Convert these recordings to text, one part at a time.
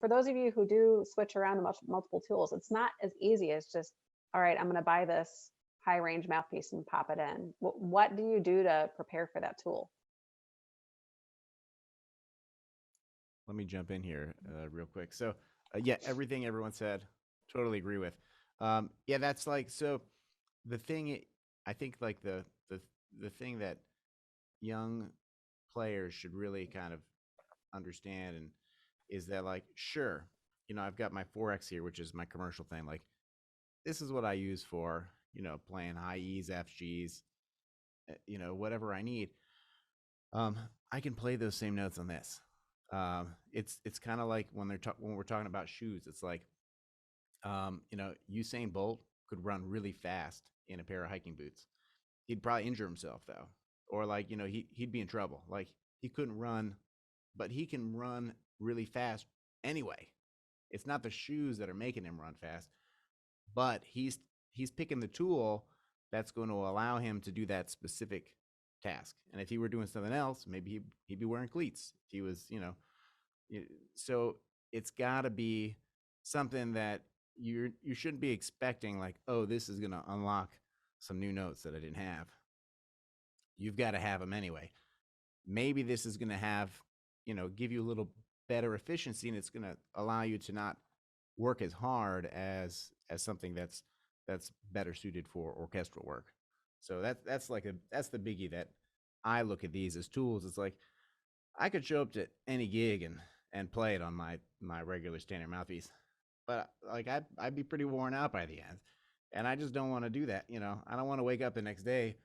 for those of you who do switch around to multiple tools, it's not as easy as just, all right, I'm going to buy this high range mouthpiece and pop it in. What do you do to prepare for that tool? Let me jump in here real quick. So, yeah, everything everyone said, totally agree with. Yeah, that's like, so the thing, I think like the thing that young players should really kind of understand and is that like, sure, I've got my 4X here, which is my commercial thing. Like, this is what I use for, playing high E's, F's, G's, whatever I need. I can play those same notes on this. It's kind of like when when we're talking about shoes. It's like, Usain Bolt could run really fast in a pair of hiking boots. He'd probably injure himself though, or like he'd be in trouble. Like he couldn't run, but he can run really fast anyway. It's not the shoes that are making him run fast, but he's picking the tool that's going to allow him to do that specific task. And if he were doing something else, maybe he'd be wearing cleats. If he was, so it's got to be something that you shouldn't be expecting like, oh, this is going to unlock some new notes that I didn't have. You've got to have them anyway. Maybe this is going to have, give you a little better efficiency, and it's going to allow you to not work as hard as something that's better suited for orchestral work. So that's the biggie that I look at these as tools. It's like I could show up to any gig and play it on my regular standard mouthpiece, but like I'd be pretty worn out by the end, and I just don't want to do that. I don't want to wake up the next day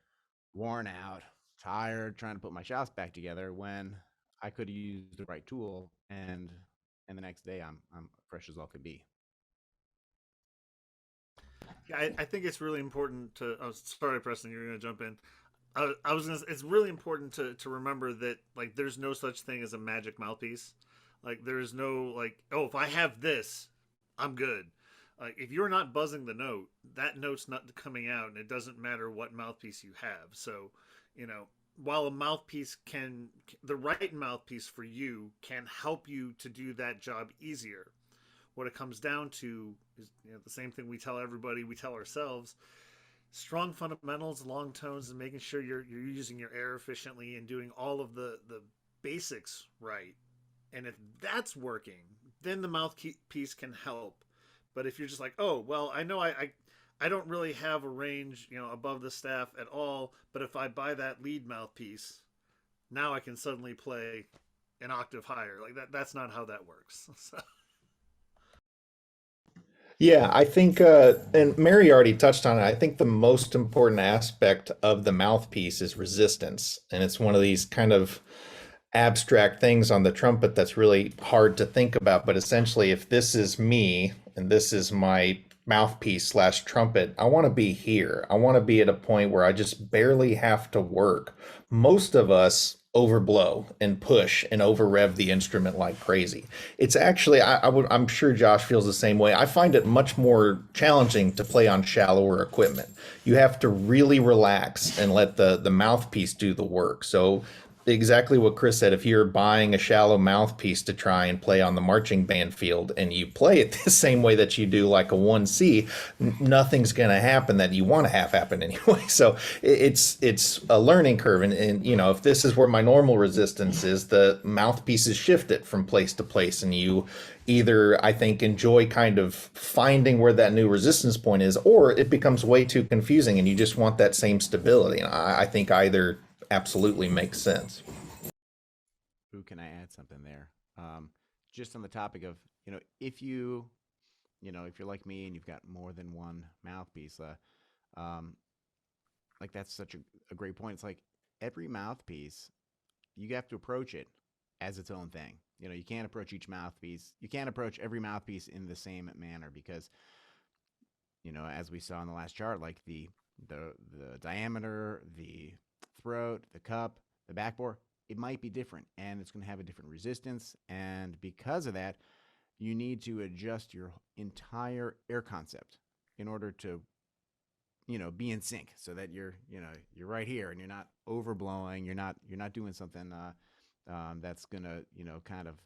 worn out, tired, trying to put my shots back together when I could have used the right tool, and the next day I'm fresh as all could be. Yeah, I think it's really important to. Oh, sorry, Preston, you're going to jump in. I was gonna. It's really important to remember that like there's no such thing as a magic mouthpiece. Like there is no like, oh, if I have this, I'm good. Like if you're not buzzing the note, that note's not coming out, and it doesn't matter what mouthpiece you have. So, you know, while a mouthpiece can, the right mouthpiece for you can help you to do that job easier. What it comes down to is the same thing we tell everybody, we tell ourselves: strong fundamentals, long tones, and making sure you're using your air efficiently and doing all of the basics right. And if that's working, then the mouthpiece can help. But if you're just like, oh well, I know I don't really have a range above the staff at all, but if I buy that lead mouthpiece, now I can suddenly play an octave higher. Like that's not how that works. So. Yeah, I think, and Mary already touched on it. I think the most important aspect of the mouthpiece is resistance. And it's one of these kind of abstract things on the trumpet that's really hard to think about. But essentially, if this is me and this is my mouthpiece slash trumpet, I want to be here. I want to be at a point where I just barely have to work. Most of us overblow and push and over rev the instrument like crazy. It's actually, I'm sure Josh feels the same way. I find it much more challenging to play on shallower equipment. You have to really relax and let the mouthpiece do the work. So exactly what Chris said, if you're buying a shallow mouthpiece to try and play on the marching band field and you play it the same way that you do like a 1C, nothing's going to happen that you want to have happen anyway. So it's a learning curve. And if this is where my normal resistance is, the mouthpiece is shifted from place to place, and you either, I think, enjoy kind of finding where that new resistance point is, or it becomes way too confusing and you just want that same stability. And I think either absolutely makes sense. Who can I add something there? Just on the topic of, if if you're like me and you've got more than one mouthpiece, like that's such a great point. It's like every mouthpiece, you have to approach it as its own thing. You can't approach each mouthpiece. You can't approach every mouthpiece in the same manner because, as we saw in the last chart, like the diameter, the throat, the cup, the backbore, it might be different, and it's going to have a different resistance. And because of that, you need to adjust your entire air concept in order to, be in sync, so that you're right here and you're not overblowing. You're not doing something that's going to, kind of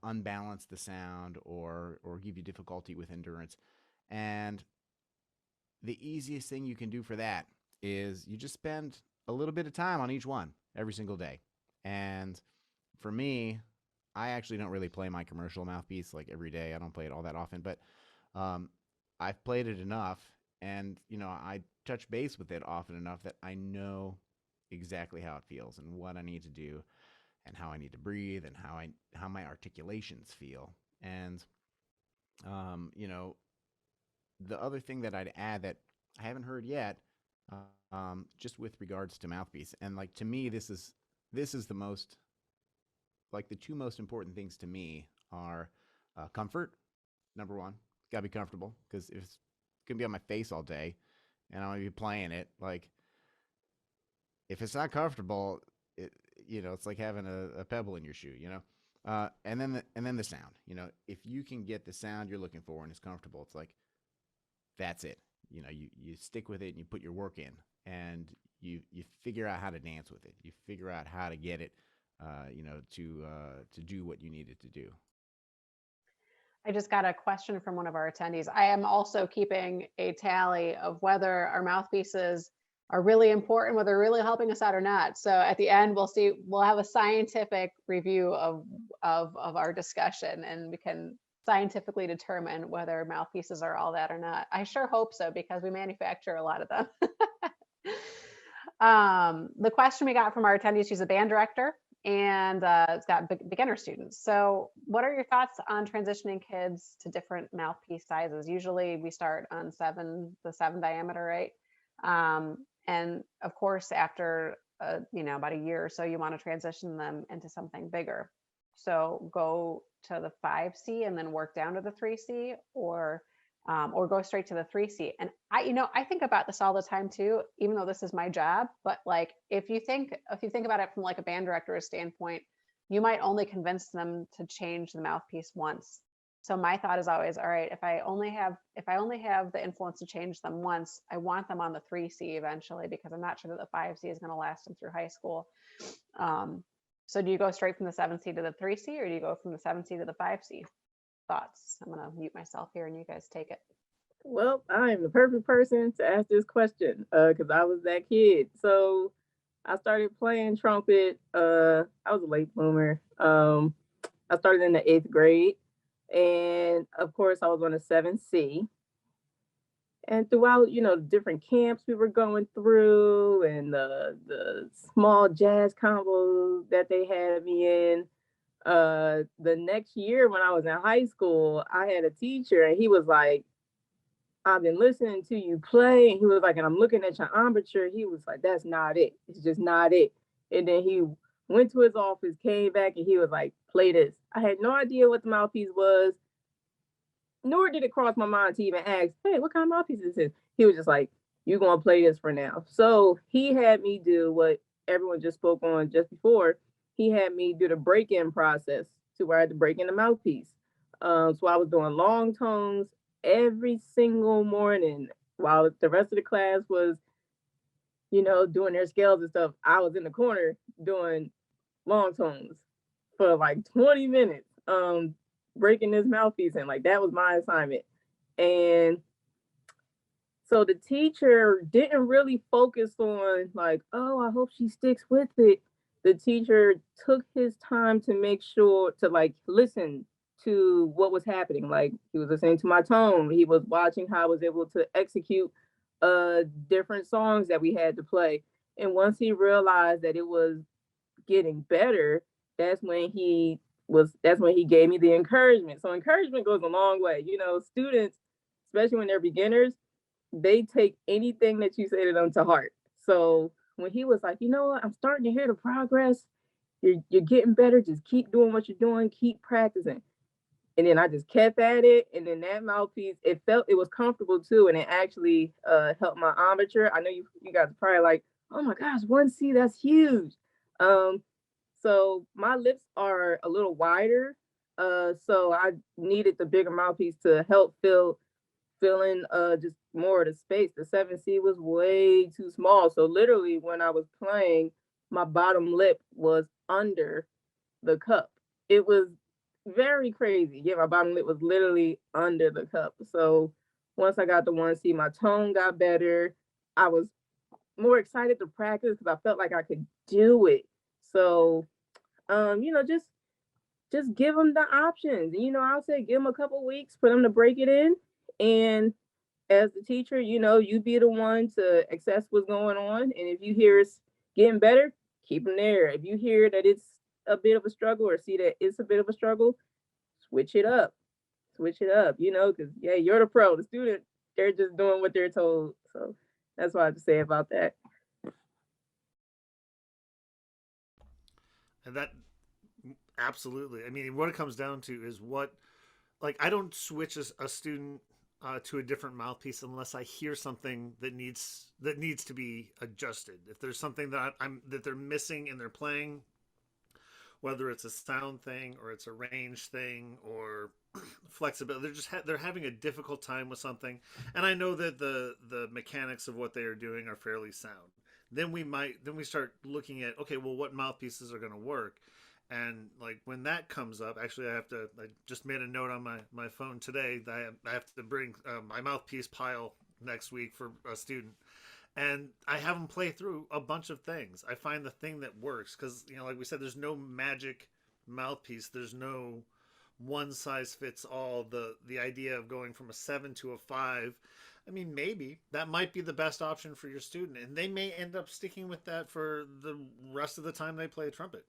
unbalance the sound or give you difficulty with endurance. And the easiest thing you can do for that is you just spend a little bit of time on each one every single day. And for me, I actually don't really play my commercial mouthpiece like every day. I don't play it all that often, but I've played it enough, and I touch base with it often enough that I know exactly how it feels and what I need to do and how I need to breathe and how my articulations feel. And the other thing that I'd add that I haven't heard yet, just with regards to mouthpiece, and like to me, this is the most, like the two most important things to me are comfort. Number one, gotta be comfortable, because if it's gonna be on my face all day and I'm gonna be playing it, like if it's not comfortable, it's like having a pebble in your shoe, and then the sound, if you can get the sound you're looking for and it's comfortable, it's like, that's it. You stick with it and you put your work in, and you figure out how to dance with it. You figure out how to get it, to do what you need it to do. I just got a question from one of our attendees. I am also keeping a tally of whether our mouthpieces are really important, whether they're really helping us out or not. So at the end, we'll have a scientific review of our discussion, and we can scientifically determine whether mouthpieces are all that or not. I sure hope so, because we manufacture a lot of them. The question we got from our attendees, she's a band director, and it's got beginner students. So what are your thoughts on transitioning kids to different mouthpiece sizes? Usually we start on the 7 diameter, right? And of course, after about a year or so, you want to transition them into something bigger. So go to the 5C and then work down to the 3C, or go straight to the 3C. And I think about this all the time too, even though this is my job. But like, if you think about it from like a band director's standpoint, you might only convince them to change the mouthpiece once. So my thought is always, all right, if I only have the influence to change them once, I want them on the 3C eventually, because I'm not sure that the 5C is going to last them through high school. So do you go straight from the 7C to the 3C, or do you go from the 7C to the 5C? Thoughts? I'm going to mute myself here and you guys take it. Well, I'm the perfect person to ask this question, because I was that kid. So I started playing trumpet. I was a late bloomer. I started in the 8th grade, and of course I was on the 7C. And throughout, the different camps we were going through, and the small jazz combos that they had me in, the next year when I was in high school, I had a teacher, and he was like, I've been listening to you play. And he was like, and I'm looking at your embouchure. He was like, that's not it. It's just not it. And then he went to his office, came back, and he was like, play this. I had no idea what the mouthpiece was, nor did it cross my mind to even ask, hey, what kind of mouthpiece is this? He was just like, you're going to play this for now. So he had me do what everyone just spoke on just before. He had me do the break-in process, to where I had to break in the mouthpiece. So I was doing long tones every single morning while the rest of the class was, doing their scales and stuff. I was in the corner doing long tones for like 20 minutes, breaking this mouthpiece in. Like, that was my assignment. And so the teacher didn't really focus on like, oh, I hope she sticks with it. The teacher took his time to make sure to like listen to what was happening. Like, he was listening to my tone. He was watching how I was able to execute different songs that we had to play. And once he realized that it was getting better, that's when he gave me the encouragement. So encouragement goes a long way. Students, especially when they're beginners, they take anything that you say to them to heart. So when he was like, you know what, I'm starting to hear the progress. You're getting better. Just keep doing what you're doing. Keep practicing. And then I just kept at it. And then that mouthpiece, it was comfortable too. And it actually helped my embouchure. I know you guys are probably like, oh my gosh, 1C, that's huge. So my lips are a little wider. So I needed the bigger mouthpiece to help fill in just more of the space. The 7C was way too small. So literally when I was playing, my bottom lip was under the cup. It was very crazy. Yeah, my bottom lip was literally under the cup. So once I got the 1C, my tone got better. I was more excited to practice because I felt like I could do it. So, just give them the options. I'll say give them a couple weeks for them to break it in. And as the teacher, you be the one to assess what's going on. And if you hear it's getting better, keep them there. If you hear that it's a bit of a struggle or see that it's a bit of a struggle, switch it up. Because yeah, you're the pro. The student, they're just doing what they're told. So that's what I have to say about that. And that absolutely. I mean, what it comes down to is I don't switch a student to a different mouthpiece unless I hear something that needs to be adjusted. If there's something that they're missing in their playing, whether it's a sound thing or it's a range thing or flexibility, they're having a difficult time with something, and I know that the mechanics of what they are doing are fairly sound. Then we start looking at, okay, well, what mouthpieces are going to work. And like when that comes up, actually, I just made a note on my phone today that I have to bring my mouthpiece pile next week for a student. And I have them play through a bunch of things. I find the thing that works because, like we said, there's no magic mouthpiece. There's no one size fits all. The idea of going from a 7 to a 5, I mean, maybe that might be the best option for your student. And they may end up sticking with that for the rest of the time they play trumpet.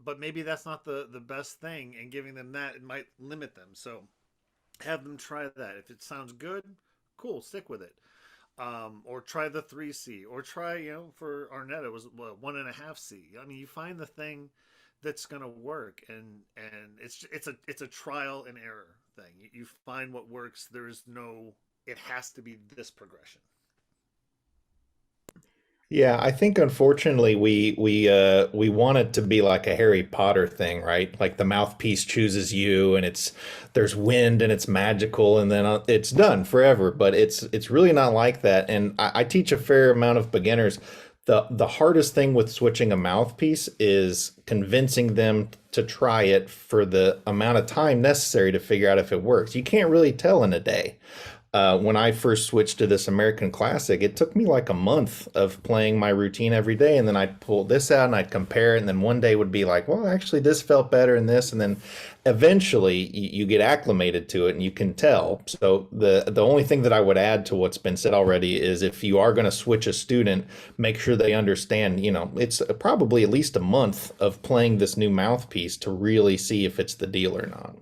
But maybe that's not the best thing, and giving them that, it might limit them. So have them try that. If it sounds good, cool, stick with it. Or try the 3C, or try, for Arnetta, it was 1.5C. I mean, you find the thing that's going to work, and it's a trial and error thing. You find what works. It has to be this progression. Yeah, I think unfortunately we want it to be like a Harry Potter thing, right? Like the mouthpiece chooses you, and there's wind and it's magical, and then it's done forever. But it's really not like that. And I teach a fair amount of beginners. The hardest thing with switching a mouthpiece is convincing them to try it for the amount of time necessary to figure out if it works. You can't really tell in a day. When I first switched to this American Classic, it took me like a month of playing my routine every day, and then I'd pull this out and I'd compare it, and then one day would be like, well, actually this felt better in this, and then eventually you get acclimated to it and you can tell. So the only thing that I would add to what's been said already is if you are going to switch a student, make sure they understand, it's probably at least a month of playing this new mouthpiece to really see if it's the deal or not.